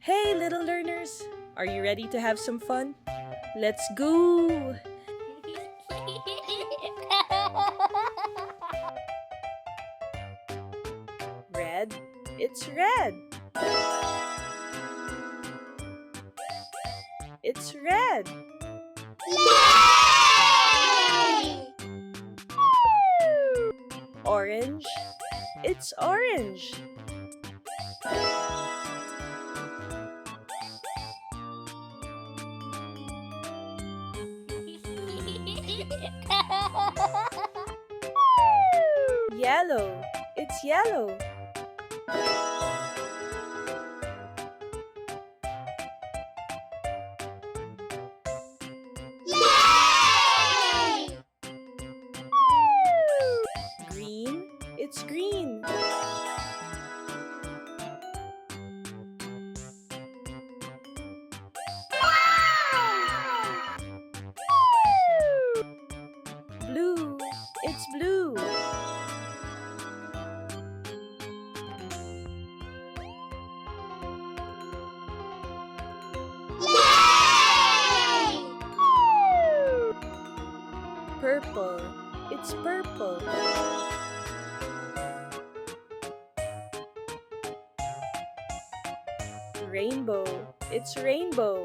Hey, little learners! Are you ready to have some fun? Let's go! Red, it's red. It's red. Yay! Orange, it's orange. Yellow, it's yellow. Yay! Green, it's green. Blue, it's blue. Yay! Purple, it's purple. Rainbow, it's rainbow.